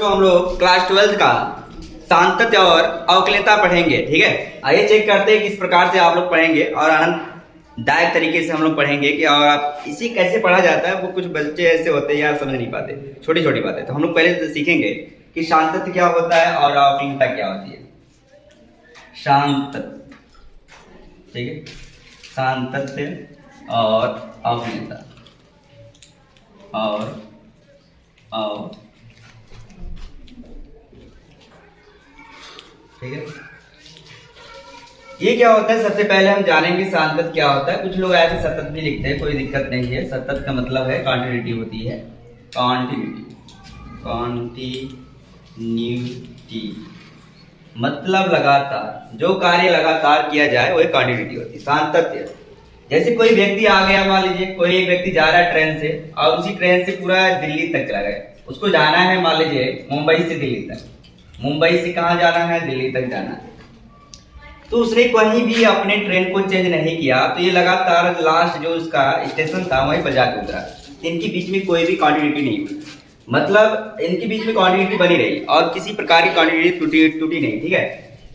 तो हम लोग क्लास 12 का सांतत्य और अवकलनीयता पढ़ेंगे। ठीक है, आइए चेक करते हैं किस प्रकार से आप लोग पढ़ेंगे और आनंददायक तरीके से हम लोग पढ़ेंगे कि और आप इसी कैसे पढ़ा जाता है। वो कुछ बच्चे ऐसे होते हैं यार समझ नहीं पाते छोटी छोटी बातें, तो हम लोग पहले से सीखेंगे कि सांतत्य क्या होता है और अवकलनीयता क्या होती है। सांतत्य, ठीक है, सांतत्य और अवकलनीयता और ठीक है, ये क्या होता है सबसे पहले हम जानेंगे सांतत्य क्या होता है। कुछ लोग ऐसे सतत भी लिखते हैं, कोई दिक्कत नहीं है। सतत का मतलब है कॉन्टिन्यूटी होती है, कॉन्टिन्यूटी मतलब लगातार, जो कार्य लगातार किया जाए वही कॉन्टिन्यूटी होती है। सांतत्य जैसे कोई व्यक्ति आ गया, मान लीजिए कोई एक व्यक्ति जा रहा है ट्रेन से और उसी ट्रेन से पूरा दिल्ली तक चला गया। उसको जाना है मान लीजिए मुंबई से दिल्ली तक, मुंबई से कहाँ जाना है, दिल्ली तक जाना है। तो उसने कहीं भी अपने ट्रेन को चेंज नहीं किया, तो ये लगातार लास्ट जो उसका स्टेशन था वहीं पर जाकर उतरा। इनके बीच में कोई भी कॉन्टिन्यूटी नहीं हुई, मतलब इनके बीच में कॉन्टिन्यूटी बनी रही और किसी प्रकार की कॉन्टिन्यूटी टूटी नहीं। ठीक है,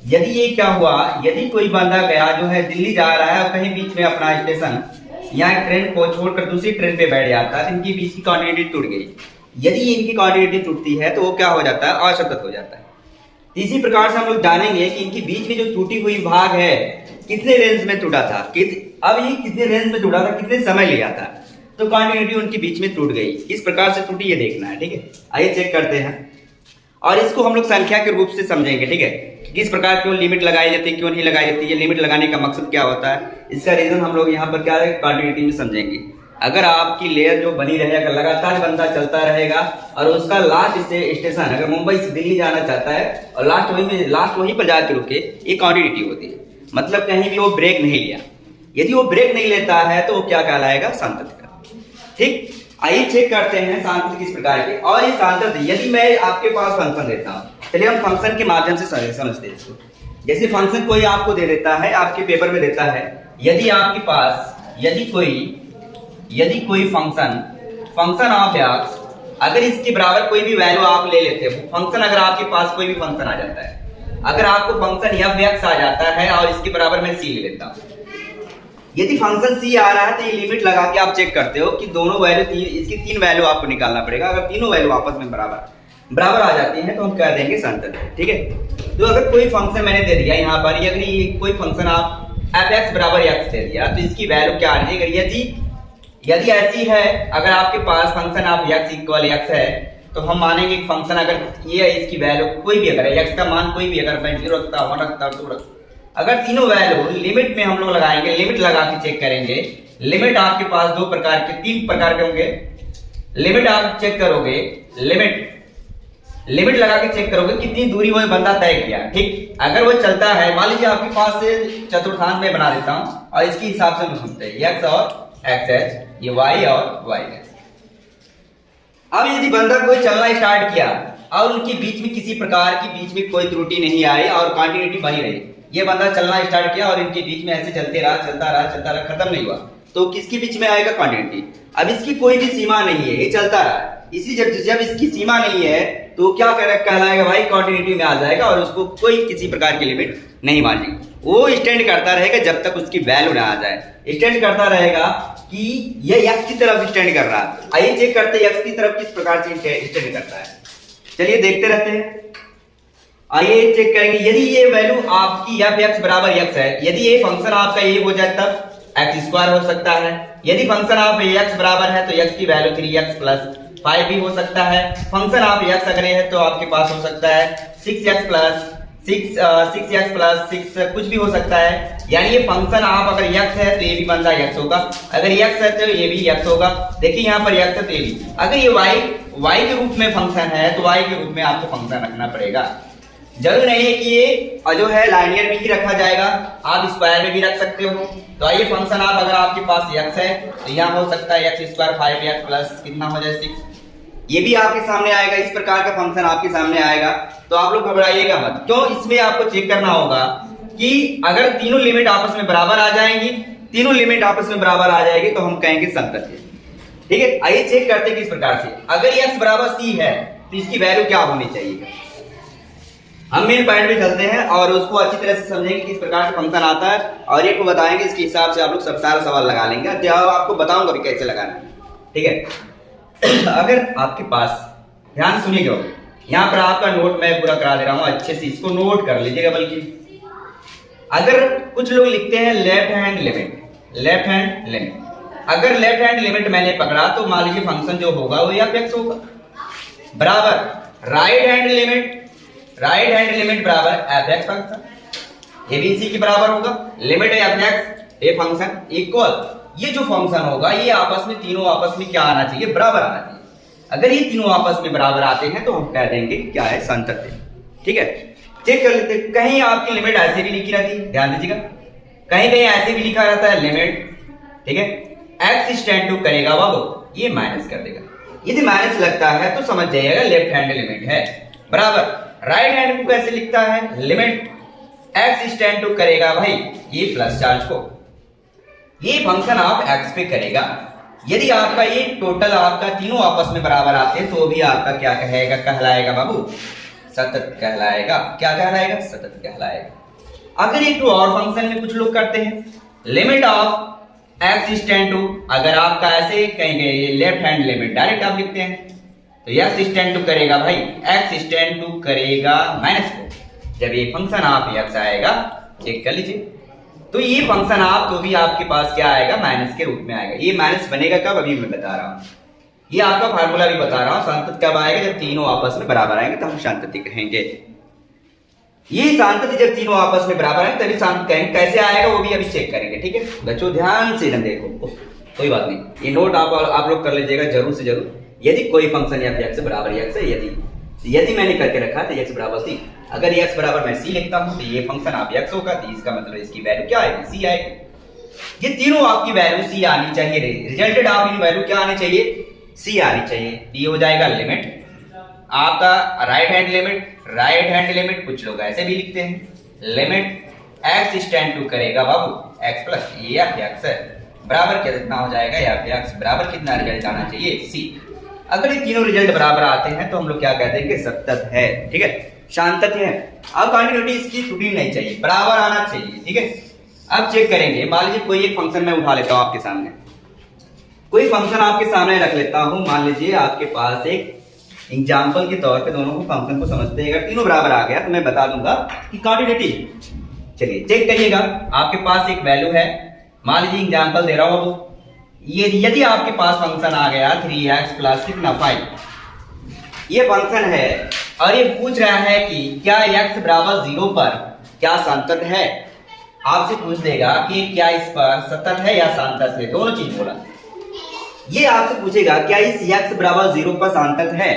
यदि ये क्या हुआ, यदि कोई बंदा गया जो है दिल्ली जा रहा है और कहीं बीच में अपना स्टेशन यहाँ ट्रेन को छोड़कर दूसरी ट्रेन पे बैठ जाता है, इनके बीच की कॉन्टिन्यूटी टूट गई। यदि इनकी कॉन्टिन्यूटी टूटती है तो वो क्या हो जाता है, असतत हो जाता है। इसी प्रकार से हम लोग जानेंगे कि इनके बीच में जो टूटी हुई भाग है कितने रेंज में टूटा था, अब ये कितने रेंज में टूटा था, कितने समय लिया था, तो कॉन्टिन्यूटी उनके बीच में टूट गई। किस प्रकार से टूटी ये देखना है। ठीक है, आइए चेक करते हैं और इसको हम लोग संख्या के रूप से समझेंगे। ठीक है, किस प्रकार क्यों लिमिट लगाई जाती है, क्यों नहीं लगाई जाती है, लिमिट लगाने का मकसद क्या होता है, इसका रीजन हम लोग यहाँ पर क्या है कॉन्टिन्यूटी में समझेंगे। अगर आपकी लेयर जो बनी रहेगा, लगातार बंदा चलता रहेगा और उसका लास्ट स्टेशन अगर मुंबई से दिल्ली जाना चाहता है और लास्ट वहीं पर जाकर रुके, ये कॉन्टिन्यूटी होती है। मतलब कहीं भी वो ब्रेक नहीं लिया। यदि वो ब्रेक नहीं लेता है तो वो क्या कहलाएगा, सांतत्य का। ठीक, आइए चेक करते हैं सांतत्य किस प्रकार के। और ये सांतत्य यदि मैं आपके पास फंक्शन देता हूँ, चलिए हम फंक्शन के माध्यम से समझते हैं इसको। जैसे फंक्शन कोई आपको दे देता है, आपके पेपर में देता है, यदि आपके पास यदि कोई फंक्शन ऑफ एक्स, अगर इसके बराबर कोई भी वैल्यू आप ले लेते हो, फंक्शन अगर आपके पास कोई भी फंक्शन आ जाता है, अगर आपको फंक्शन एफ एक्स आ जाता है और इसके बराबर मैं सी ले लेता हूं, यदि फंक्शन सी आ रहा है तो ये लिमिट लगा के आप चेक करते हो कि दोनों वैल्यू इसकी तीन वैल्यू आपको निकालना पड़ेगा। अगर तीनों वैल्यू आपस में बराबर आ जाती हैं तो हम कह देंगे सांतत्य। ठीक है, तो अगर कोई फंक्शन मैंने दे दिया यहाँ पर, अगर कोई फंक्शन आप एफ एक्स बराबर एक्स दे दिया तो इसकी वैल्यू क्या आ रही है। यदि ऐसी है, अगर आपके पास function of x equal x है तो हम मानेंगे कि फंक्शन अगर ये इसकी वैल्यू कोई भी, अगर x का मान कोई भी, अगर मैं 0 रखता हूं, 1 रखता हूं, 2 रखता हूं, अगर तीनों वैल्यू लिमिट में हम लोग लगाएंगे, लिमिट लगा के चेक करेंगे। लिमिट आपके पास तीन प्रकार के होंगे। लिमिट आप चेक करोगे, लिमिट लगा के चेक करोगे कितनी दूरी वो बंदा तय किया। ठीक, अगर वो चलता है, मान लीजिए आपके पास से चतुर्थांश में बना देता हूं और इसके हिसाब से हम सुनते हैं x और xh, ये y और y है। अब यदि बंदा कोई चलना स्टार्ट किया और उनके बीच में किसी प्रकार की बीच में कोई त्रुटि नहीं आई और कंटिन्यूटी बनी रही, ये बंदा चलना स्टार्ट किया और इनके बीच में ऐसे चलता रहा, खत्म नहीं हुआ, तो किसके बीच में आएगा, कंटिन्यूटी। अब इसकी कोई भी सीमा नहीं है, ये चलता रहा। इसी जब इसकी सीमा नहीं है तो क्या कहलाएगा भाई, कंटिन्यूटी में आ जाएगा और उसको कोई किसी प्रकार की लिमिट नहीं मानेगी। वो स्टैंड करता रहेगा जब तक उसकी वैल्यू ना आ जाए। स्टैंड करता रहेगा कि ये x की तरफ स्टैंड कर रहा है। आइए चेक करते हैं x की तरफ किस प्रकार से स्टैंड करता है। चलिए देखते रहते हैं, आइए चेक करेंगे। यदि ये वैल्यू आपकी f x बराबर x है, यदि ये फंक्शन आपका ये हो जाए तब x स्क्वायर हो सकता है। यदि फंक्शन आप x बराबर है तो x की वैल्यू 3x प्लस 5 भी हो सकता है। फंक्शन आप x अगर है तो आपके पास हो सकता है 6x प्लस 6 कुछ भी हो सकता है। यानी ये फंक्शन आप अगर x है तो ये भी बंदा x होगा, अगर x है तो ये भी x होगा। देखिए यहाँ पर x है तो ये भी, अगर ये y के रूप में फंक्शन है तो y के रूप में आपको फंक्शन रखना पड़ेगा। जरूर नहीं है कि ये जो है लाइनियर में ही रखा जाएगा, आप स्क्वायर में भी रख सकते हो। तो आइए फंक्शन आप अगर आपके पास x है तो यहाँ हो सकता है x स्क्वायर 5x प्लस कितना हो जाए 6, ये भी आपके सामने आएगा। इस प्रकार का फंक्शन आपके सामने आएगा, तो आप लोग घबराइएगा मत। क्यों, इसमें आपको चेक करना होगा कि अगर तीनों लिमिट आपस में बराबर आ जाएंगी, तीनों लिमिट आपस में बराबर आ जाएगी तो हम कहेंगे सांतत्य। ठीक है, आइए चेक करते हैं किस प्रकार से। अगर x बराबर c है तो इसकी वैल्यू क्या होनी चाहिए। हम मेन पॉइंट पे चलते हैं और उसको अच्छी तरह से समझेंगे किस प्रकार से फंक्शन आता है और ये को बताएंगे, इसके हिसाब से आप लोग सब सारा सवाल लगा लेंगे। जवाब आपको बताऊंगा भी कैसे लगाना है, ठीक है। अगर आपके पास, ध्यान सुनिएगा, यहाँ पर आपका नोट मैं पूरा करा दे रहा हूँ, अच्छे से इसको नोट कर लीजिएगा। बल्कि अगर कुछ लोग लिखते हैं left hand limit, left hand limit, अगर लेफ्ट हैंड लिमिट मैंने पकड़ा तो मान लीजिए फंक्शन जो होगा वो एफ एक्स होगा, बराबर right hand limit, right hand limit बराबर एफ एक्स फंक्शन, ये भी इसी के बराबर होगा। लिमिट है एफ एक्स, ये फंक्शन इक्वल, ये जो फंक्शन होगा ये आपस में, तीनों आपस में क्या आना चाहिए, बराबर आना चाहिए। अगर ये तीनों आपस में बराबर आते हैं तो हम कह देंगे क्या है, संतत्य, ठीक है। चेक कर लेते, कहीं आपकी लिमिट ऐसे भी लिखी रहती है, ध्यान दीजिएगा, कहीं कहीं ऐसे भी लिखा रहता है लिमिट, ठीक है, एक्स टेंड टू करेगा बाबू ये माइनस कर देगा। यदि माइनस लगता है तो समझ जाइएगा लेफ्ट हैंड लिमिट है, बराबर राइट हैंड को कैसे लिखता है, लिमिट एक्स टेंड टू करेगा भाई ये प्लस चार्ज को, ये फंक्शन आप एक्स पे करेगा। यदि आपका ये टोटल आपका तीनों आपस में बराबर आते हैं तो भी आपका क्या कहेगा, कहलाएगा बाबू सतत कहलाएगा। क्या कहलाएगा, सतत कहलाएगा। अगर एक तो और फंक्शन में कुछ लोग करते हैं limit of x tend to, अगर आपका ऐसे कहेंगे लेफ्ट हैंड लिमिट डायरेक्ट आप लिखते हैं तो एक्स टेंड टू करेगा भाई, एक्स टेंड टू करेगा माइनस को। जब ये फंक्शन आप एक्स आएगा, चेक कर लीजिए, तो ये फंक्शन आप तो भी आपके पास क्या आएगा, माइनस के रूप में आएगा। ये माइनस बनेगा कब, अभी मैं बता रहा हूं, ये आपका फार्मूला भी बता रहा हूं। संतत कब आएगा, जब तीनों आपस में बराबर आएंगे तो हम शांतति कहेंगे। ये शांतति जब तीनों आपस में बराबर आएंगे तभी शांत कहेंगे। कैसे आएगा वो भी अभी चेक करेंगे, ठीक है बच्चों, ध्यान से न देखो, कोई बात नहीं, ये नोट आप लोग कर लीजिएगा जरूर से जरूर। यदि कोई फंक्शन या एक्स बराबर एक्स है, यदि मैंने करके रखा तो एक्स बराबर सी, अगर एक्स बराबर मैं सी लिखता हूं तो ये फंक्शन आप एक्स होगा, तो इसका मतलब इसकी वैल्यू क्या आएगी, सी आएगी। ये तीनों आपकी वैल्यू सी आनी चाहिए, रिजल्टेड आप इन वैल्यू क्या आनी चाहिए, सी आनी चाहिए। ये हो जाएगा लिमिट आपका right hand limit, right hand limit कुछ लोग ऐसे भी लिखते हैं, लिमिट एक्स टेंड टू करेगा बाबू एक्स प्लस ये एफ एक्स है, बराबर कितना हो जाएगा, एफ एक्स बराबर कितना रिजल्ट आना चाहिए, सी। अगर ये तीनों रिजल्ट बराबर आते हैं तो हम लोग क्या कहते हैं कि सतत है, ठीक है, शांतत्य है। अब कंटिन्यूटी इसकी त्रुटि नहीं चाहिए, बराबर आना चाहिए, ठीक है। अब चेक करेंगे, मान लीजिए कोई एक फंक्शन मैं उठा लेता हूं आपके सामने, कोई फंक्शन आपके सामने रख लेता हूं, मान लीजिए आपके पास एक एग्जाम्पल के तौर पे दोनों को फंक्शन को समझते हैं, अगर तीनों बराबर आ गया तो मैं बता दूंगा कि कंटिन्यूटी। चलिए चेक करिएगा, आपके पास एक वैल्यू है, मान लीजिए एग्जाम्पल दे रहा हूं अब, ये यदि आपके पास फंक्शन आ गया 3x प्लस कितना 5, ये फंक्शन है और ये पूछ रहा है कि क्या x बराबर 0 पर क्या संतत है। आपसे पूछ देगा कि क्या इस पर सतत है या संतत है, दोनों चीज बोला। ये आपसे पूछेगा क्या इस x बराबर 0 पर संतत है,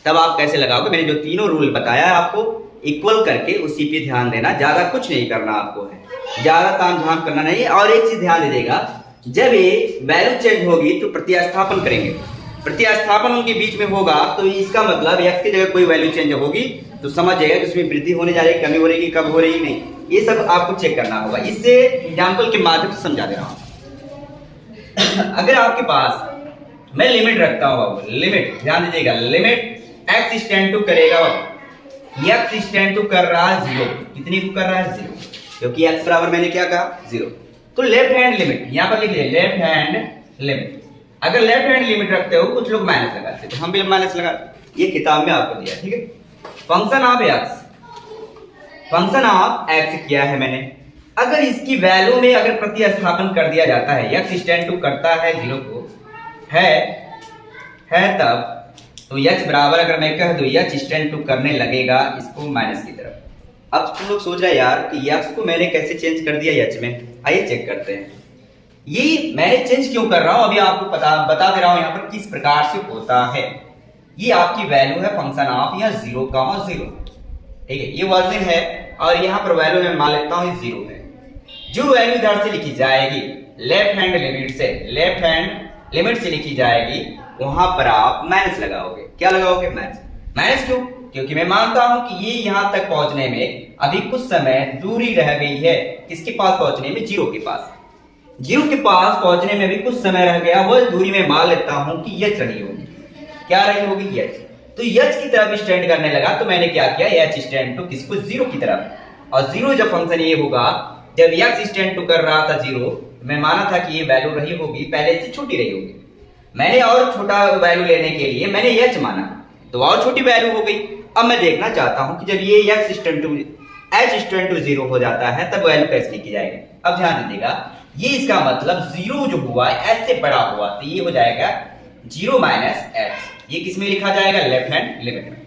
तब आप कैसे लगाओगे। मैंने जो तीनों रूल बताया है आपको इक्वल करके उसी पे ध्यान देना, ज्यादा कुछ नहीं करना आपको है, ज्यादा तामझाम करना नहीं। और एक चीज ध्यान दीजिएगा, जब ये वैल्यू चेंज होगी तो प्रतिस्थापन करेंगे, प्रतिस्थापन उनके बीच में होगा तो इसका मतलब x की जगह कोई वैल्यू चेंज होगी तो समझ जाएगा कि उसमें वृद्धि होने जा रही है, कमी हो रही है, कब हो रही है, नहीं, ये सब आपको चेक करना होगा। इससे एग्जाम्पल के माध्यम से समझा दे रहा हूं। अगर आपके पास मैं लिमिट रखता हूं, लिमिट ध्यान दीजिएगा, लिमिट x टेंड टू करेगा, x टेंड टू कर रहा है 0, कितनी को कर रहा है 0, क्योंकि x बराबर मैंने क्या कहा 0, तो लेफ्ट हैंड लिमिट यहां पर लिख लीजिए, लेफ्ट हैंड लिमिट। अगर लेफ्ट हैंड लिमिट रखते हो, कुछ लोग माइनस लगाते हैं तो हम भी माइनस लगा, ये किताब में आपको दिया, ठीक है। फंक्शन ऑफ एक्स किया है मैंने, अगर इसकी वैल्यू में अगर प्रतिस्थापन कर दिया जाता है, एक्स टेंड टू करता है 0 को, है तब तो x बराबर अगर मैं कह दूं x टेंड टू करने लगेगा इसको माइनस की तरफ। अब तुम लोग सोच रहे यार कि x को मैंने कैसे चेंज कर दिया h में, आइए चेक करते हैं। ये मैंने चेंज क्यों कर रहा हूं अभी आपको बता दे रहा हूं यहाँ पर किस प्रकार से होता है। ये आपकी वैल्यू है फंक्शन ऑफ या 0,0, ठीक है, ये वर्जन है और यहाँ पर वैल्यू मैं मान लेता हूँ 0 है। जो वैल्यू इधर से लिखी जाएगी लेफ्ट हैंड लिमिट से, लेफ्ट हैंड लिमिट से लिखी जाएगी, वहां पर आप माइनस लगाओगे। क्या लगाओगे, माइनस। माइनस क्यों, क्योंकि मैं मानता हूं कि ये यहां तक पहुंचने में अभी कुछ समय दूरी रह गई है, किसके पास पहुंचने में, 0 के पास। 0 के पास पहुंचने में भी कुछ समय रह गया, वो दूरी में मान लेता हूं कि h रही होगी। क्या रही होगी, h। तो एच की तरफ स्टैंड करने लगा, तो मैंने क्या किया, एच स्टैंड टू किसको, जीरो की तरफ। और जीरो जब फंक्शन ये होगा, जब एक्स स्टैंड टू कर रहा था जीरो, मैं माना था कि ये वैल्यू रही होगी, पहले से छोटी रही होगी। मैंने और छोटा वैल्यू लेने के लिए मैंने एच माना, तो और छोटी वैल्यू हो गई। अब मैं देखना चाहता हूं कि जब ये x stand to h stand to zero हो जाता है तब वैल्यू कैसे लिखी जाएगी। अब ध्यान दीजिएगा, ये इसका मतलब जीरो जो हुआ एच से बड़ा हुआ, तो ये हो जाएगा जीरो माइनस एच। ये किसमें लिखा जाएगा, लेफ्ट हैंड लिमिट में।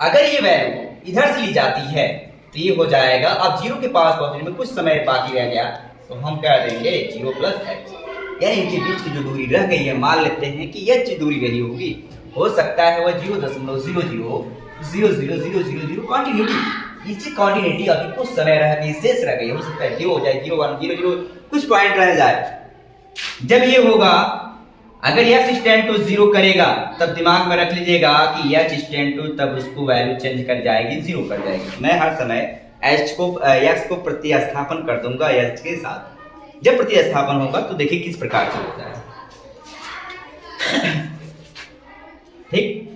अगर ये वैल्यू इधर से ली जाती है तो ये हो जाएगा, अब जीरो के पास पहुंचने में कुछ समय बाकी रह गया, तो हम कर देंगे जीरो प्लस एच, यानी इनके बीच की जो दूरी रह गई है, मान लेते हैं कि एच दूरी रही होगी, हो सकता है वह 0.000000 कॉन्टिन्यूटी, इसी कॉन्टिन्यूटी अभी कुछ समय रह गई, शेष रह गई, हो सकता है 0 हो जाए, 0 1 0 0 कुछ पॉइंट रह जाए। जब ये होगा, अगर x स्टैंड टू जीरो करेगा, तब दिमाग में रख लीजिएगा कि h स्टैंड टू तब उसको वैल्यू चेंज कर जाएगी, जीरो कर जाएगी। मैं हर समय x को प्रतिस्थापन कर दूंगा h के साथ। जब प्रतिस्थापन होगा तो देखिए किस प्रकार से होता है। ठीक,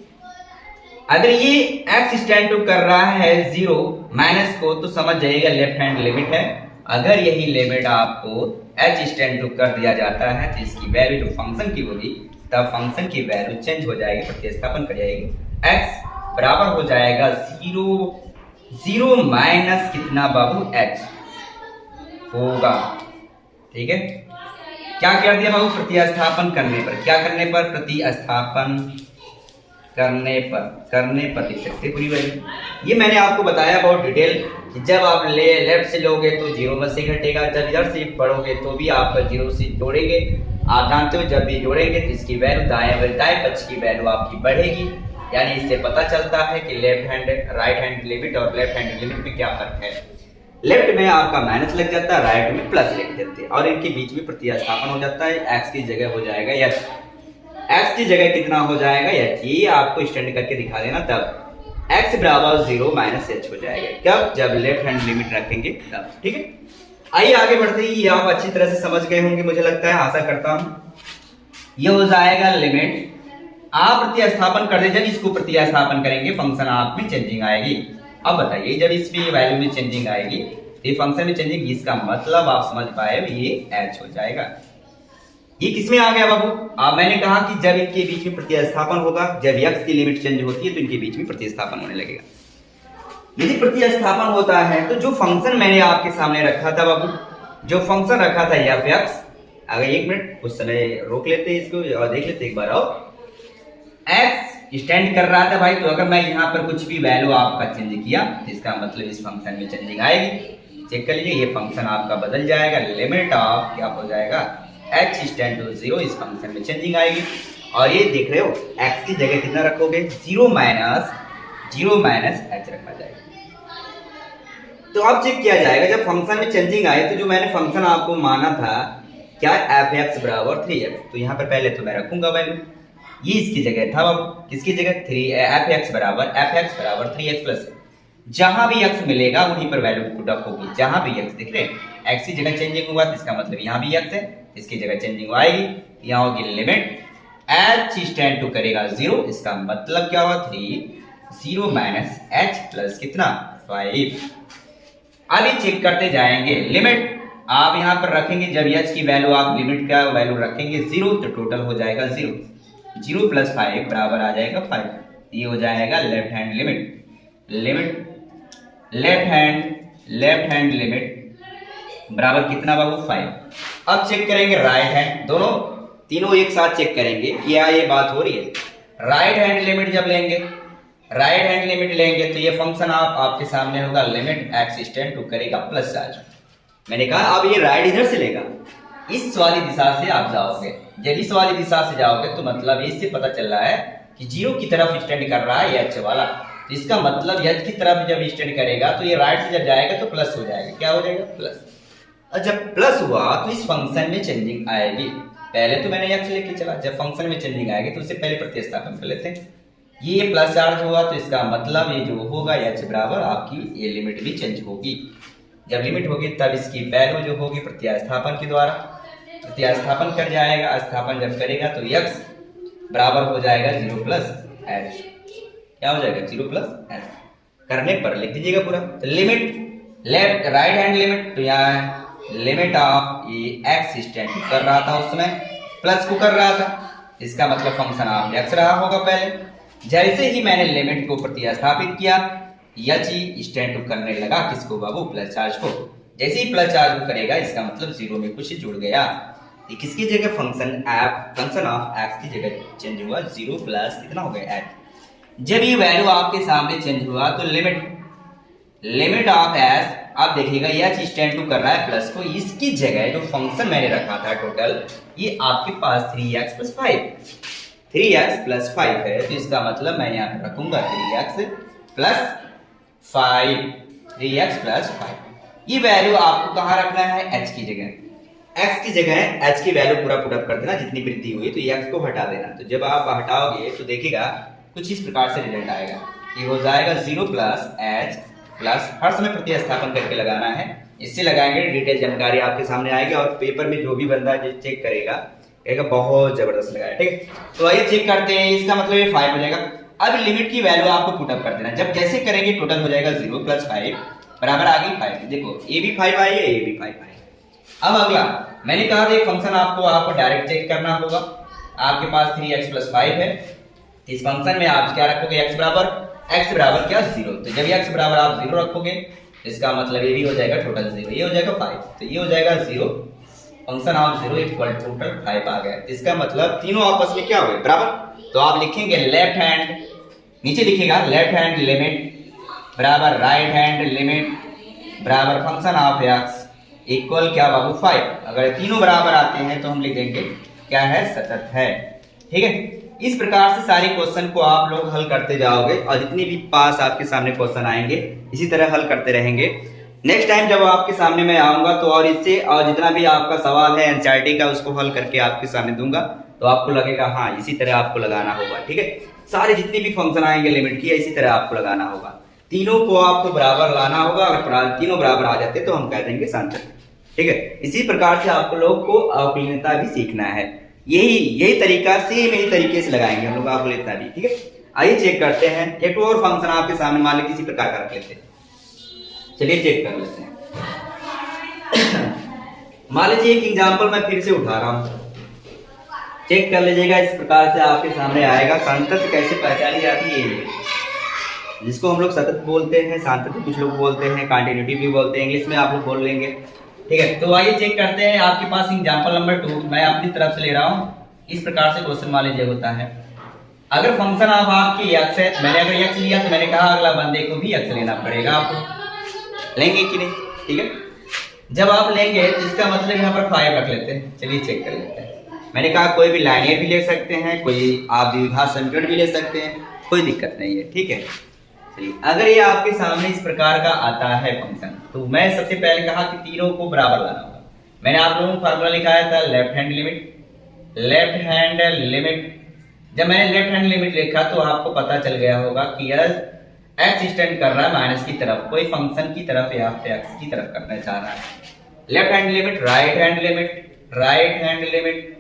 अगर ये x स्टैंड टू कर रहा है जीरो माइनस को, तो समझ जाइएगा लेफ्ट हैंड लिमिट है। अगर यही लिमिट आपको h स्टैंड टू कर दिया जाता है, तो इसकी वैल्यू जो फंक्शन की होगी, तब फंक्शन की वैल्यू चेंज हो जाएगी, प्रतिस्थापन कर जाएगी, x बराबर हो जाएगा जीरो माइनस कितना बाबू, h होगा। ठीक है, क्या कर दिया बाबू, प्रतिस्थापन करने पर, क्या करने पर, प्रतिस्थापन करने पर लिख सकते पूरी वैल्यू। ये मैंने आपको बताया बहुत डिटेल कि जब आप लेफ्ट से लोगे तो जीरो में से घटेगा, जब इधर से पढ़ोगे तो भी आप जीरो से जोड़ेंगे। आप जानते हो जब भी जोड़ेंगे तो इसकी वैल्यू दाएं पक्ष की वैल्यू आपकी बढ़ेगी, यानी इससे पता चलता है कि left hand right hand limit और लेफ्ट हैंड लिमिट में क्या फर्क है। लेफ्ट में आपका माइनस लग जाता है, राइट में प्लस लग जाते हैं, और इनके बीच में प्रतिस्थापन हो जाता है, एक्स की जगह हो जाएगा एच, एक्स की जगह कितना हो जाएगा एच, ये आपको स्टैंड करके दिखा देना, तब x बराबर जीरो माइनस एच हो जाएगा। कब, जब लेफ्ट हैंड लिमिट रखेंगे तब। ठीक है, आइए आगे बढ़ते हैं। ये आप अच्छी तरह से समझ गए होंगे, मुझे लगता है, आशा करता हूं। ये हो जाएगा लिमिट, आप प्रतिस्थापन कर दे, जब इसको प्रतिस्थापन करेंगे फंक्शन आप में चेंजिंग आएगी। अब बताइए, जब इसमें वैल्यू में चेंजिंग आएगी तो ये फंक्शन में चेंजिंग, इसका मतलब आप समझ पाए, ये h हो जाएगा। ये किसमें आ गया बाबू, मैंने कहा कि जब इनके बीच में प्रतिस्थापन होगा, जब x की लिमिट चेंज होती है तो इनके बीच में प्रतिस्थापन होने लगेगा। यदि प्रतिस्थापन होता है तो जो फंक्शन मैंने आपके सामने रखा था बाबू, जो फंक्शन रखा था f(x), अगर एक मिनट कुछ समय रोक लेते हैं इसको और देख लेते एक बार, और x स्टैंड कर रहा था भाई, तो अगर मैं यहाँ पर कुछ भी वैल्यू आपका चेंज किया तो इसका मतलब इस फंक्शन में चेंजिंग आएगी। चेक कर लीजिए, ये फंक्शन आपका बदल जाएगा, लिमिट ऑफ क्या हो जाएगा, h स्टैंड टू जीरो, इस फंक्शन में चेंजिंग आएगी। और ये देख रहे हो, x की जगह कितना रखोगे, जीरो माइनस h रखा जाएगा। तो अब चेक किया जाएगा, जब फंक्शन में चेंजिंग आए तो जो मैंने फंक्शन आपको माना था क्या, f(x) बराबर 3x, तो यहाँ पर पहले तो मैं रखूंगा वैल्यू, ये इसकी जगह था, अब किसकी जगह, f(x) बराबर 3x प्लस, जहां भी x मिलेगा वहीं पर वैल्यू पुट अप होगी, जहां भी x दिख रहे हैं, x की जगह चेंजिंग हुआ तो इसका मतलब यहाँ भी x है, इसकी जगह चेंजिंग आएगी, यहाँ होगी लिमिट h स्टैंड टू करेगा जीरो, इसका मतलब क्या हुआ, 3 0 माइनस h प्लस कितना 5। अभी चेक करते जाएंगे, लिमिट आप यहाँ पर रखेंगे, जब h की वैल्यू आप लिमिट का वैल्यू रखेंगे जीरो, तो टोटल हो जाएगा 0 प्लस 5 बराबर आ जाएगा 5, ये हो जाएगा left hand limit left hand limit बराबर कितना बाबू 5। अब चेक करेंगे राइट हैंड, दोनों तीनों एक साथ चेक करेंगे, क्या ये बात हो रही है। राइट हैंड लिमिट जब लेंगे, तो ये फंक्शन आपके सामने होगा, लिमिट x स्टैंड टू करेगा प्लस चार्ज। मैंने कहा अब ये राइट इधर से लेगा, इस वाली दिशा से आप जाओगे, जब इस वाली दिशा से जाओगे तो मतलब इससे पता चल रहा है कि जीरो की तरफ स्टैंड कर रहा है h वाला, तो इसका मतलब h की तरफ जब स्टैंड करेगा तो ये राइट से जब जाएगा तो प्लस हो जाएगा, क्या हो जाएगा प्लस। और जब प्लस हुआ तो इस फंक्शन में चेंजिंग आएगी, पहले तो मैंने x लेके चला, जब फंक्शन में चेंजिंग आएगी तो उससे पहले प्रतिस्थापन कर लेते हैं, ये प्लस चार्ज हुआ तो इसका मतलब ये जो होगा h बराबर आपकी ये लिमिट भी चेंज होगी, जब लिमिट होगी तब इसकी वैल्यू जो होगी प्रतिस्थापन के द्वारा प्रतिस्थापन कर जाएगा, स्थापन जब करेगा तो x बराबर हो जाएगा 0 प्लस h। क्या हो जाएगा 0 प्लस एच। करने पर लिख दीजिएगा पूरा। तो limit left right hand limit, तो यहाँ लिमिट ऑफ ये एक्स स्टैंड कर रहा था उस समय, प्लस को कर रहा था, इसका मतलब फंक्शन ऑफ एक्स रहा होगा पहले। जैसे ही मैंने लिमिट को प्रतिस्थापित किया, एच स्टैंड टू करने लगा किसको बाबू, प्लस चार्ज को। जैसे ही प्लस चार्ज को करेगा इसका मतलब 0 में कुछ जुड़ गया। किसकी जगह फंक्शन ऑफ एक्स की जगह चेंज हुआ, 0 प्लस कितना हो गया एच। जब ये वैल्यू आपके सामने चेंज हुआ तो लिमिट ऑफ एस, आप देखिएगा एच स्टैंड टू कर रहा है प्लस को, इसकी जगह जो फंक्शन मैंने रखा था टोटल, ये आपके पास 3x प्लस 5 है। तो इसका मतलब मैं यहाँ पे रखूंगा 3x प्लस 5। ये वैल्यू आपको कहाँ रखना है, h की जगह। x की जगह h की वैल्यू पूरा पुट अप कर देना, जितनी वृद्धि हुई तो ये x को हटा देना। तो जब आप हटाओगे तो देखिएगा कुछ इस प्रकार से रिजल्ट आएगा। ये हो जाएगा 0 प्लस h प्लस, हर समय प्रतिस्थापन करके लगाना है, इससे लगाएंगे डिटेल जानकारी आपके सामने आएगी और पेपर में जो भी बंदा चेक करेगा कहेगा बहुत जबरदस्त लगाया। ठीक है, तो आइए चेक करते हैं। इसका मतलब ये 5 हो जाएगा। अब लिमिट की वैल्यू आपको पुट अप कर देना, जब जैसे करेंगे टोटल हो जाएगा 0 प्लस 5 बराबर आ गई 5। देखो ये भी 5 आई है, ये भी 5 आई। अब अगला मैंने कहा था एक फंक्शन आपको डायरेक्ट चेक करना होगा। आपके पास 3x प्लस 5 है, इस फंक्शन में आप क्या रखोगे, x बराबर क्या 0। तो जब x बराबर आप 0 रखोगे इसका मतलब ये भी हो जाएगा टोटल 0, ये हो जाएगा 5, तो ये हो जाएगा 0, फंक्शन ऑफ 0 इक्वल टोटल 5 आ गया। इसका मतलब तीनों आपस में क्या हो गए, बराबर। तो आप लिखेंगे लेफ्ट हैंड, नीचे लिखिएगा लेफ्ट हैंड लिमिट बराबर राइट हैंड लिमिट बराबर फंक्शन ऑफ x इक्वल क्या बाबू 5। अगर तीनों बराबर आते हैं तो हम लिख देंगे क्या है, सतत है। ठीक है, इस प्रकार से सारे क्वेश्चन को आप लोग हल करते जाओगे और जितने भी पास आपके सामने क्वेश्चन आएंगे इसी तरह हल करते रहेंगे। नेक्स्ट टाइम जब आपके सामने मैं आऊंगा तो और इससे और जितना भी आपका सवाल है एनसीईआरटी का उसको हल करके आपके सामने दूंगा, तो आपको लगेगा हाँ इसी तरह आपको लगाना होगा। ठीक है, सारे जितने भी फंक्शन आएंगे लिमिट की इसी तरह आपको लगाना होगा, तीनों को आपको बराबर लाना होगा। अगर तीनों बराबर आ जाते तो हम कह देंगे सांतत्य। ठीक है, इसी प्रकार से आप लोग को अवकलनीयता भी सीखना है। यही तरीका सेम यही तरीके से लगाएंगे हम लोग अवकलनीयता भी। ठीक है, आइए चेक करते हैं। एक और फंक्शन आपके सामने मान लीजिए किसी प्रकार का रख लेते हैं, चलिए चेक कर लेते हैं। मान लीजिए एक एग्जांपल मैं फिर से उठा रहा हूं, चेक कर लीजिएगा। इस प्रकार से आपके सामने आएगा। सांतत्य कैसे पहचानी जाती है, जिसको हम लोग सतत बोलते हैं, सांतत्य कुछ लोग बोलते हैं, कंटिन्यूटी भी बोलते हैं, इंग्लिश में आप लोग बोल लेंगे। ठीक है, तो आइए चेक करते हैं। आपके पास एग्जांपल नंबर 2 मैं अपनी तरफ से ले रहा हूं। इस प्रकार से क्वेश्चन मान लीजिए होता है, अगर फंक्शन ऑफ आपकी x है, मैंने अगर x लिया तो मैंने कहा अगला बंदे को भी x लेना पड़ेगा। आपको लेंगे कि नहीं? ठीक है, जब आप लेंगे तो इसका मतलब यहाँ पर 5 रख लेते हैं। चलिए चेक कर लेते हैं। मैंने कहा कोई भी लाइनियर भी ले सकते हैं, कोई आप द्विघात समीकरण भी ले सकते हैं, कोई दिक्कत नहीं है। ठीक है, चलिए अगर ये आपके सामने इस प्रकार का आता है फंक्शन, तो मैं सबसे पहले कहा कि तीनों को बराबर लाना होगा। मैंने आप लोगों को फार्मूला लिखाया था लेफ्ट हैंड लिमिट। जब मैंने लेफ्ट हैंड लिमिट लिखा तो आपको पता चल गया होगा कि x स्टैंड कर रहा है माइनस की तरफ, कोई फंक्शन की तरफ या x की तरफ करना चाह रहा है। Left hand limit right hand limit,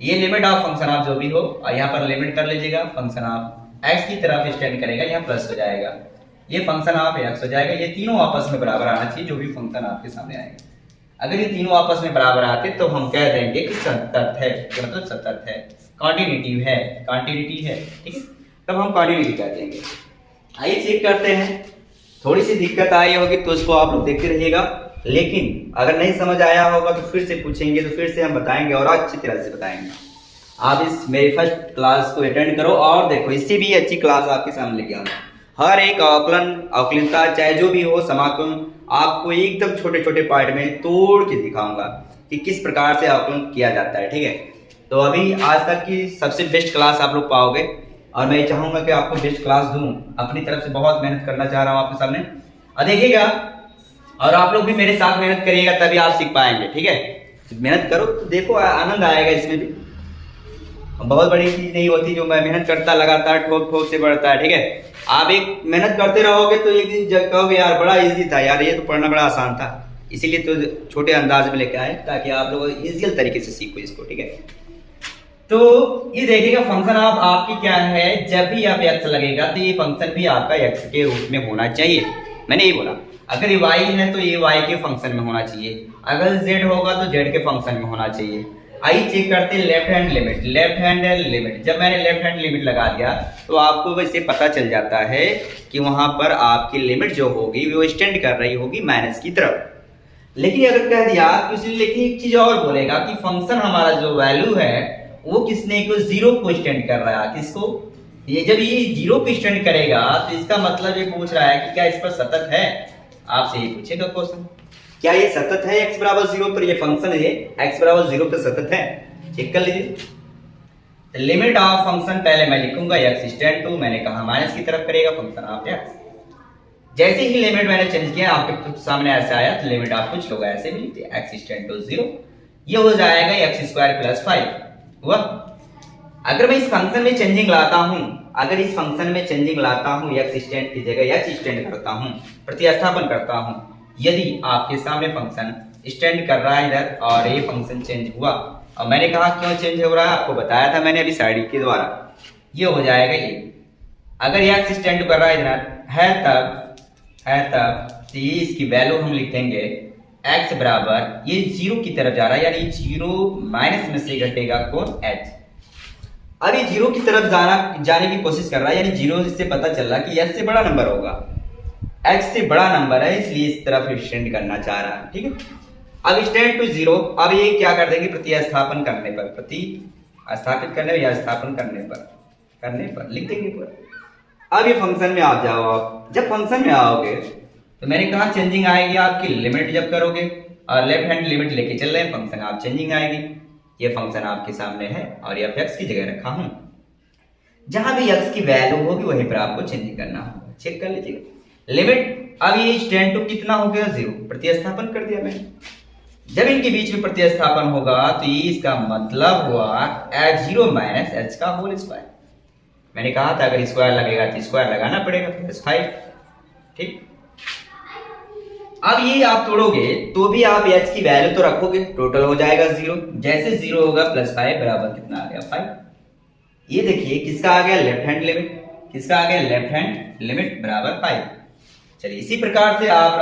ये लिमिट ऑफ फंक्शन ऑफ जो भी हो, और यहाँ पर लिमिट कर लीजिएगा फंक्शन ऑफ x की तरफ स्टैंड करेगा, यहाँ प्लस हो जाएगा, ये फंक्शन ऑफ x हो जाएगा। ये तीनों आपस में बराबर आना चाहिए जो भी फंक्शन आपके सामने आएगा। अगर ये तीनों आपस में बराबर आते तो हम कह देंगे कि सतत है, मतलब सतत है, कॉन्टिन्यूटी है। ठीक है, तब हम कॉन्टिन्यूटी कह देंगे। आइए चेक करते हैं। थोड़ी सी दिक्कत आई होगी तो उसको आप लोग देखते रहिएगा, लेकिन अगर नहीं समझ आया होगा तो फिर से पूछेंगे, तो फिर से हम बताएंगे और अच्छी तरह से बताएंगे। आप इस मेरी फर्स्ट क्लास को अटेंड करो और देखो, इससे भी अच्छी क्लास आपके सामने लेके आऊंगा। हर एक अवकलनता चाहे जो भी हो, समाकलन आपको एकदम छोटे छोटे पार्ट में तोड़ के दिखाऊंगा कि किस प्रकार से अवकलन किया जाता है। ठीक है, तो अभी आज तक की सबसे बेस्ट क्लास आप लोग पाओगे और मैं चाहूंगा कि आपको बेस्ट क्लास दूं। अपनी तरफ से बहुत मेहनत करना चाह रहा हूं आपके सामने, और देखिएगा और आप लोग भी मेरे साथ मेहनत करिएगा तभी आप सीख पाएंगे। ठीक है, मेहनत करो तो देखो आनंद आएगा इसमें भी। बहुत बड़ी चीज नहीं होती जो मैं मेहनत करता लगातार ठोक से बढ़ता है। ठीक है, आप एक मेहनत करते रहोगे तो एक दिन कहोगे यार बड़ा इजी था यार, ये तो पढ़ना बड़ा आसान था। इसीलिए तो छोटे अंदाज में लेके आए ताकि आप लोग इजी तरीके से सीखो इसको। ठीक है, तो ये देखिएगा फंक्शन आप आपकी क्या है, जब भी आप एक्स लगेगा तो ये फंक्शन भी आपका एक्स के रूप में होना चाहिए। मैंने ये बोला अगर ये वाई है तो ये वाई के फंक्शन में होना चाहिए, अगर जेड होगा तो जेड के फंक्शन में होना चाहिए। आइए चेक करते हैं left hand limit. Left hand limit जब मैंने लेफ्ट हैंड लिमिट लगा दिया तो आपको वैसे पता चल जाता है कि वहां पर आपकी लिमिट जो होगी वो एक्सटेंड कर रही होगी माइनस की तरफ। लेकिन अगर कह दिया तो इसलिए लेकिन एक चीज और बोलेगा कि फंक्शन हमारा जो वैल्यू है वो किसने को जीरो को एक्सटेंड कर रहा है, किसको, ये जब ये जीरो को एक्सटेंड करेगा तो इसका मतलब ये पूछ रहा है कि क्या इस पर सतत है। आपसे ये पूछेगा क्वेश्चन, क्या ये सतत है x बराबर 0 पर, ये फंक्शन है x बराबर 0 पर सतत है। चेक कर लीजिए। लिमिट ऑफ फंक्शन पहले मैं लिखूंगा x एक्सटेंड टू, मैंने कहा माइनस की तरफ करेगा फंक्शन ऑफ x। जैसे ही लिमिट मैंने चेंज किया आपके सामने ऐसा आया तो लिमिट आप कुछ लोग ऐसे भी लिखते हैं x एक्सटेंड टू 0, ये हो जाएगा x स्क्वायर प्लस 5 हुआ। अगर मैं इस फंक्शन में चेंजिंग लाता हूं, अगर इस फंक्शन में चेंजिंग लाता हूं x एक्सटेंड की जगह h एक्सटेंड करता हूं, प्रतिस्थापन करता हूं, यदि आपके सामने फंक्शन स्टैंड कर रहा है इधर और ये फंक्शन चेंज हुआ, और मैंने कहा क्यों चेंज हो रहा है आपको बताया था मैंने अभी साइड के द्वारा, ये हो जाएगा ये। अगर ये एक्स स्टैंड कर रहा है इधर है तब तो ये इसकी वैल्यू हम लिख देंगे एक्स बराबर, ये जीरो की तरफ जा रहा है यानी जीरो माइनस में से घटेगा कौन एच। अब ये जीरो की तरफ जाने की कोशिश कर रहा है यानी जीरो से पता चल रहा है कि एच से बड़ा नंबर होगा, x से बड़ा नंबर है इसलिए इस तरफ एक्सटेंड करना चाह रहा है। ठीक है, अब एक्सटेंड टू 0, अब ये क्या कर देंगे प्रतिस्थापन करने पर, प्रतिस्थापित करने या स्थापन करने पर लिख देंगे पूरा। अब ये फंक्शन में आप जाओ, आप जब फंक्शन में आओगे तो मैंने कहा चेंजिंग आएगी आपकी लिमिट जब करोगे, और लेफ्ट हैंड लिमिट लेके चल रहे हैं फंक्शन आप चेंजिंग आएगी। ये फंक्शन आपके सामने है और ये x की जगह रखा हूं, जहां भी x की वैल्यू होगी वहीं पर आपको चेंजिंग करना होगा। चेक कर लीजिएगा लिमिट, अब ये एक्सटेंड टू कितना हो गया 0, प्रतिस्थापन कर दिया मैंने। जब इनके बीच में प्रतिस्थापन होगा तो ये इसका मतलब हुआ h0 माइनस h का होल स्क्वायर। मैंने कहा था अगर स्क्वायर लगेगा तो स्क्वायर लगाना पड़ेगा प्लस 5। ठीक, अब ये आप तोड़ोगे तो भी आप h की वैल्यू तो रखोगे, टोटल हो जाएगा 0, जैसे 0 होगा प्लस 5 बराबर कितना आ गया 5। ये देखिए किसका आ गया लेफ्ट हैंड लिमिट, किसका आ गया लेफ्ट हैंड लिमिट बराबर 5। चलिए इसी प्रकार से आप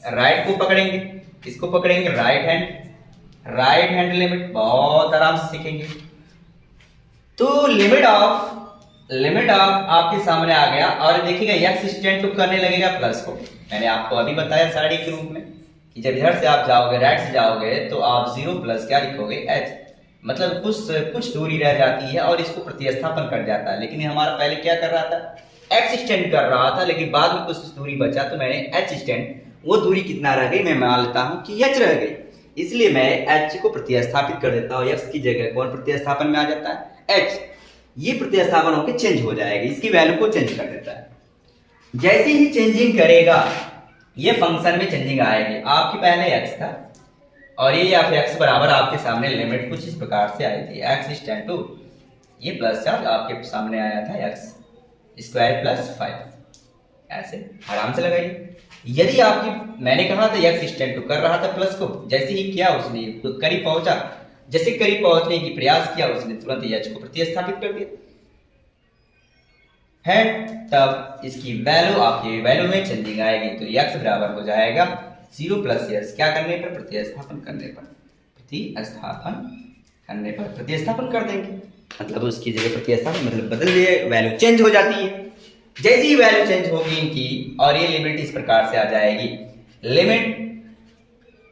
राइट को पकड़ेंगे, किसको पकड़ेंगे राइट हैंड लिमिट, बहुत आराम से सीखेंगे। तो लिमिट ऑफ आपके सामने आ गया और देखिएगा x एक्सटेंड टू करने लगेगा प्लस को। मैंने आपको अभी बताया साड़ी के रूप में कि जब इधर से आप जाओगे राइट से जाओगे तो आप 0 प्लस क्या लिखोगे h, मतलब कुछ दूरी रह जाती है और इसको प्रतिस्थापन कर जाता है। लेकिन हमारा पहले क्या कर रहा था, x एक्सटेंड कर रहा था, लेकिन बाद में कुछ दूरी बचा तो मैंने h एक्सटेंड, वो दूरी कितना रह गई मैं मान लेता हूं कि h रह गई, इसलिए मैं h को प्रतिस्थापित कर देता हूं, x की जगह कौन प्रतिस्थापन में आ जाता है h, ये प्रतिस्थापन होकर चेंज हो जाएगा, इसकी वैल्यू को चेंज कर देता है। जैसे ही चेंजिंग करेगा ये फंक्शन में चेंजिंग आएगी, आपकी पहले x था और ये या फिर x बराबर आपके सामने लिमिट कुछ इस प्रकार से आई थी x एक्सटेंड टू, ये प्लस चार्ज आपके सामने आया था x स्क्वायर प्लस 5, ऐसे आराम से लगाइए। यदि आपकी मैंने कहा था x एक्सटेंड टू कर रहा था प्लस को, जैसे ही किया उसने तो करीब पहुंचा, जैसे करीब पहुंचने की प्रयास किया उसने तुरंत h को प्रतिस्थापित कर दिया है, तब इसकी वैल्यू आपकी वैल्यू में चेंजिंग आएगी तो x बराबर हो जाएगा 0 प्लस s, क्या करने पर प्रतिस्थापन कर देंगे, मतलब उसकी जगह प्रतिस्थापन मतलब बदल दिए, वैल्यू चेंज हो जाती है। जैसे ही वैल्यू चेंज होगी इनकी और ये लिमिट इस प्रकार से आ जाएगी, लिमिट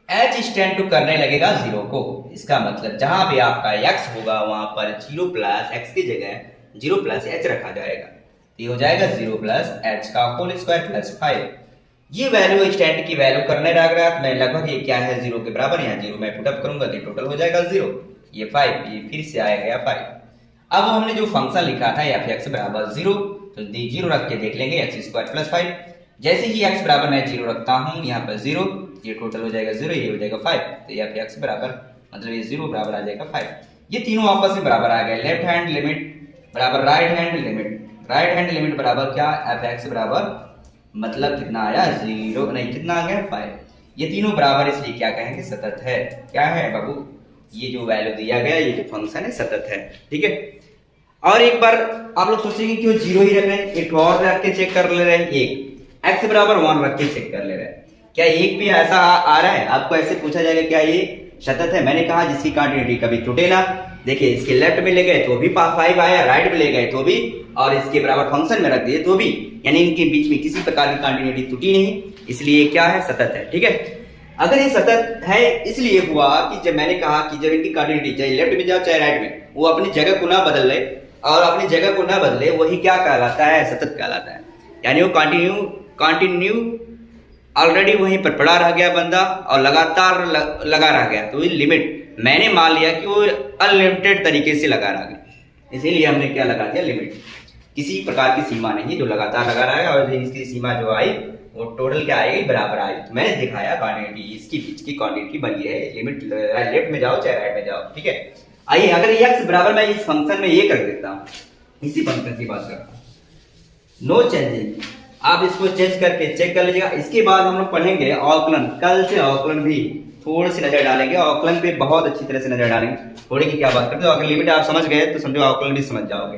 h एक्सटेंड टू करने लगेगा 0 को, इसका मतलब जहां भी आपका x होगा वहां पर 0 प्लस x की जगह 0 प्लस h रखा जाएगा, ये हो जाएगा 0 प्लस h का होल स्क्वायर प्लस 5। ये वैल्यू एक्सटेंड की वैल्यू करने लग रहा है, मैं लगभग ये क्या है 0 के बराबर, यहाँ 0 मैं पुट अप करूंगा तो टोटल हो जाएगा 0, ये 5, ये फिर से आएगा 5। अब हमने जो फंक्शन लिखा था f(x) बराबर 0, तो 0 रख के देख लेंगे x स्क्वायर प्लस 5। जैसे ही x बराबर मैं 0 रखता हूँ यहाँ पर 0, ये टोटल हो जाएगा 0, ये हो जाएगा 5, तो ये f(x) बराबर मतलब ये 0 बराबर आ जाएगा 5। ये तीनों आपस में बराबर आ गए, लेफ्ट हैंड लिमिट बराबर राइट हैंड लिमिट बराबर क्या, f(x) बराबर मतलब कितना आया 0, नहीं कितना आ गया 5। ये तीनों बराबर इसलिए क्या कहेंगे सतत है, क्या है बाबू ये जो वैल्यू दिया गया, ये जो फंक्शन है सतत है, ठीक है। और एक बार आप लोग सोचेंगे क्यों जीरो ही रख रहे हैं, एक और रख के चेक कर ले रहे हैं, एक एक्स बराबर 1 रख के चेक कर ले रहे हैं। क्या एक भी ऐसा आ रहा है, आपको ऐसे पूछा जाएगा क्या ये सतत है? मैंने कहा जिसकी कंटिन्यूटी कभी टूटे ना। देखिए इसके लेफ्ट में ले गए तो भी 5 आया, राइट में ले गए तो भी, और इसके बराबर फंक्शन में रख दिए तो भी, यानी इनके बीच में किसी प्रकार की कंटिन्यूटी टूटी नहीं, इसलिए क्या है, सतत है, ठीक है। अगर ये सतत है इसलिए हुआ कि जब मैंने कहा कि जब इनकी कंटिन्यूटी चाहे लेफ्ट में जाओ चाहे राइट में, वो अपनी जगह को ना बदल ले, और अपनी जगह को ना बदले, वही क्या कहलाता है, सतत कहलाता है। यानी वो कंटिन्यू ऑलरेडी वहीं पर पड़ा रह गया बंदा और लगातार लगा रह गया, तो ये लिमिट मैंने मान लिया कि वो अनलिमिटेड तरीके से लगा रह गया, इसीलिए हमने क्या लगा दिया, लिमिट। किसी प्रकार की सीमा नहीं है, जो लगातार लगा रहा है, और इसकी सीमा जो आई वो टोटल क्या आएगी, बराबर आएगी। तो मैंने दिखाया क्वांटिटी, इसकी बीच की क्वांटिटी बनी है, लिमिट लेफ्ट में जाओ चाहे राइट में जाओ, ठीक है। आइए अगर x बराबर मैं इस फंक्शन में ये कर देता हूँ, इसी फंक्शन की बात करता हूँ, नो चेंजिंग, आप इसको चेंज करके चेक कर लीजिएगा। इसके बाद हम लोग पढ़ेंगे अवकलन, कल से अवकलन भी थोड़ी सी नजर डालेंगे, अवकलन पे बहुत अच्छी तरह से नजर डालेंगे, थोड़ी की क्या बात करते हो। अगर लिमिट आप समझ गए तो समझो अवकलन भी समझ जाओगे।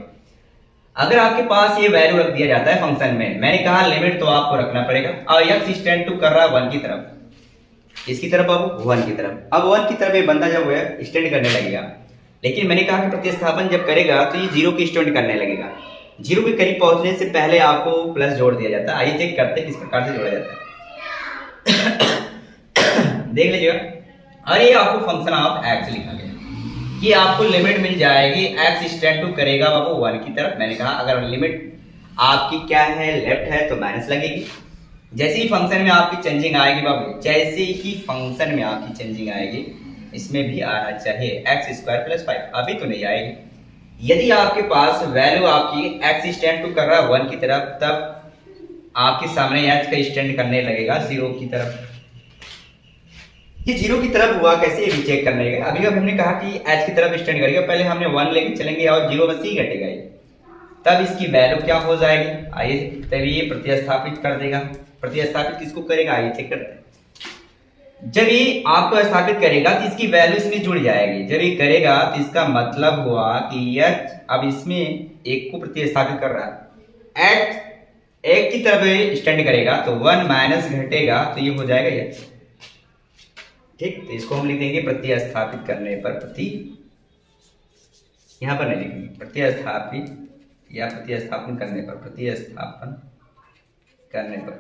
अगर आपके पास ये वैल्यू रख दिया जाता है फंक्शन में, मैंने कहा लिमिट तो आपको रखना पड़ेगा, और x टेंड टू कर रहा है 1 की तरफ, इसकी तरफ अब 1 की तरफ, अब 1 की तरफ ये बंदा जब है स्टैंड करने लगेगा, लेकिन मैंने कहा कि प्रतिस्थापन जब करेगा तो ये 0 की स्टैंड करने लगेगा। 0 के करीब पहुंचने से पहले आपको प्लस जोड़ दिया जाता है। आइए चेक करते हैं किस प्रकार से जोड़ा जाता है। देख लीजिएगा, और ये आपको फंक्शन ऑफ x लिखा गया, ये आपको लिमिट मिल जाएगी, x स्टैंड टू करेगा बाबू 1 की तरफ। मैंने कहा अगर लिमिट आपकी क्या है, लेफ्ट है, तो माइनस लगेगी। जैसे ही फंक्शन में आपकी चेंजिंग आएगी बाबू, जैसे ही फंक्शन में आपकी चेंजिंग आएगी, इसमें भी आना चाहिए x स्क्वायर प्लस 5, अभी तो नहीं आएगी। यदि आपके पास वैल्यू आपकी x स्टैंड टू कर रहा है 1 की तरफ, तब आपके सामने h का स्टैंड करने लगेगा 0 की तरफ। ये 0 की तरफ हुआ कैसे, ये भी चेक करने का। अभी अब हमने कहा कि h की तरफ स्टैंड करेगा, पहले हमने 1 लेके चलेंगे और 0 बस ही घटेगा, तब इसकी वैल्यू क्या हो जाएगी। आइए तभी ये प्रतिस्थापित कर देगा। प्रतिस्थापित किसको करेगा, आइए चेक करते हैं। जब ये आपको स्थापित करेगा तो इसकी वैल्यू इसमें जुड़ जाएगी। जब ये करेगा तो इसका मतलब हुआ कि h अब इसमें एक को प्रतिस्थापित कर रहा है, h एक की तरफ स्टैंड करेगा तो 1 माइनस घटेगा तो ये हो जाएगा h, ठीक। तो इसको हम लिख देंगे प्रतिस्थापित करने पर, यहां पर नहीं लिखेंगे, प्रतिस्थापित या प्रतिस्थापन करने पर, प्रतिस्थापन करने पर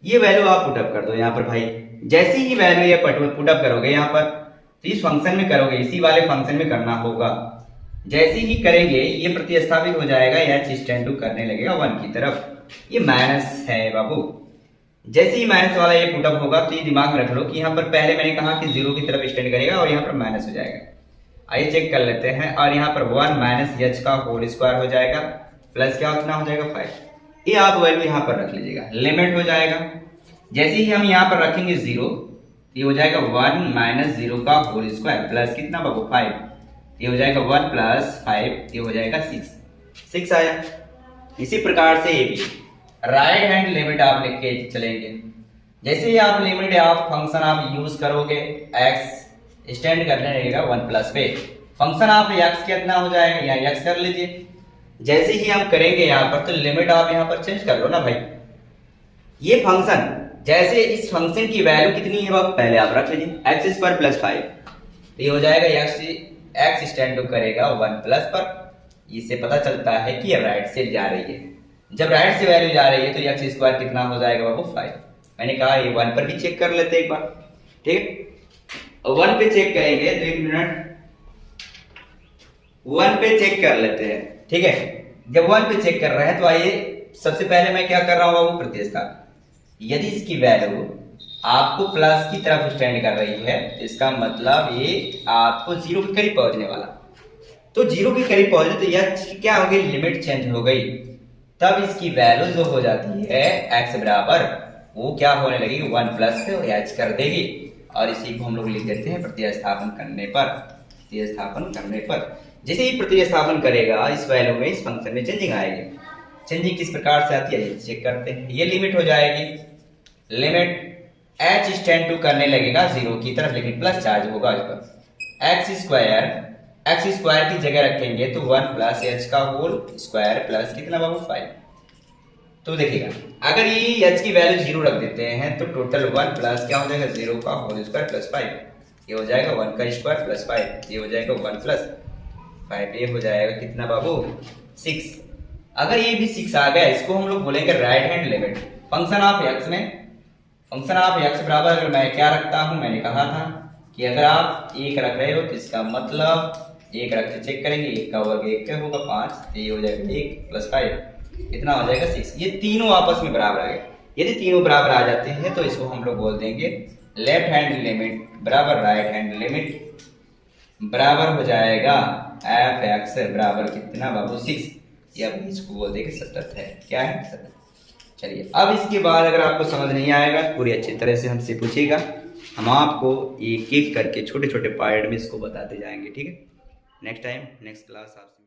ये वैल्यू आप पुटअप कर दो यहाँ पर भाई। जैसे ही वैल्यू ये पुटअप करोगे यहाँ पर, तो इस फंक्शन में करोगे, इसी वाले फंक्शन में करना होगा। जैसे ही करेंगे ये प्रतिस्थापित हो जाएगा, h स्टैंड टू करने लगेगा 1 की तरफ। ये माइनस है बाबू, जैसे ही माइनस वाला ये पुटअप होगा तो ये दिमाग में रख लो कि यहाँ पर पहले मैंने कहा कि 0 की तरफ स्टैंड करेगा और यहाँ पर माइनस हो जाएगा। आइए चेक कर लेते हैं, और यहाँ पर 1 माइनस h का होल स्क्वायर हो जाएगा, प्लस क्या कितना हो जाएगा 5। ये आप वैल्यू यहाँ पर रख लीजिएगा, लिमिट हो जाएगा। जैसे ही हम यहाँ पर रखेंगे 0, ये हो जाएगा 1 माइनस 0 का होल स्क्वायर, प्लस कितना बाबू 5, ये हो जाएगा 1 प्लस 5, ये हो जाएगा 6 आया। इसी प्रकार से ये भी राइट हैंड लिमिट आप लिख के चलेंगे। जैसे ही आप लिमिट ऑफ फंक्शन आप यूज करोगे, x स्टैंड करने लगेगा 1 प्लस पे, फंक्शन आप x कितना हो जाएगा, यहाँ x कर लीजिए। जैसे ही हम करेंगे यहाँ पर, तो लिमिट आप यहाँ पर चेंज कर लो ना भाई। ये फंक्शन जैसे इस फंक्शन की वैल्यू कितनी है बाबू, पहले आप रख लीजिए एक्स स्क्वायर प्लस 5, तो ये हो जाएगा x स्टैंड टू करेगा 1 प्लस पर। इससे पता चलता है कि ये राइट से जा रही है। जब राइट से वैल्यू जा रही है तो एक्स स्क्वायर कितना हो जाएगा बाबू 5। मैंने कहा ये 1 पर भी चेक कर लेते एक बार, ठीक। 1 पे चेक करेंगे तो 1 मिनट, 1 पे चेक कर लेते हैं, ठीक है। जब 1 पे चेक कर रहे हैं तो आइए सबसे पहले मैं क्या कर रहा हूँ बाबू, प्रतिस्थापन। यदि इसकी वैल्यू आपको प्लस की तरफ स्टैंड कर रही है, तो इसका मतलब ये आपको 0 के करीब पहुंचने वाला, तो 0 के करीब पहुंचे तो यह क्या हो गई, लिमिट चेंज हो गई। तब इसकी वैल्यू जो हो जाती है x बराबर, वो क्या होने लगेगी 1 प्लस पे h कर देगी, और इसी को हम लोग लिख देते हैं प्रतिस्थापन करने पर। प्रतिस्थापन करने पर जैसे ही प्रतिस्थापन करेगा इस वैल्यू में, इस फंक्शन में चेंजिंग आएगी। चेंजिंग किस प्रकार से आती है चेक करते हैं। ये लिमिट हो जाएगी, लिमिट h स्टैंड टू करने लगेगा 0 की तरफ, लेकिन प्लस चार्ज होगा इस पर, एक्स स्क्वायर की जगह रखेंगे तो 1 प्लस एच का होल स्क्वायर प्लस कितना बाबू 5। तो देखिएगा अगर ये एच की वैल्यू 0 रख देते हैं तो टोटल 1 प्लस क्या हो जाएगा 0 का होल स्क्वायर प्लस 5, ये हो जाएगा 1 का स्क्वायर प्लस 5, ये हो जाएगा 1 प्लस 5, ये हो जाएगा कितना बाबू 6। अगर ये भी 6 आ गया इसको हम लोग बोलेंगे right hand limit. Function of x में फंक्शन ऑफ एक्स बराबर अगर मैं क्या रखता हूं, मैंने कहा था कि अगर आप 1 रख रहे हो तो इसका मतलब 1 रख के चेक करेंगे, 1 का वर्ग 1 का होगा 5, ये हो जाएगा 1 प्लस 5 कितना हो जाएगा 6। ये तीनों आपस में बराबर आ गए। यदि तीनों बराबर आ जाते हैं तो इसको हम लोग बोल देंगे लेफ्ट हैंड लिमिट बराबर राइट हैंड लिमिट बराबर हो जाएगा एफ एक्स बराबर कितना बाबू 6, या इसको बोल देंगे सतत है, क्या है सतत। चलिए अब इसके बाद अगर आपको समझ नहीं आएगा पूरी अच्छी तरह से हमसे पूछिएगा, हम आपको एक एक करके छोटे छोटे पार्ट में इसको बताते जाएंगे, ठीक है। नेक्स्ट टाइम नेक्स्ट क्लास आपसे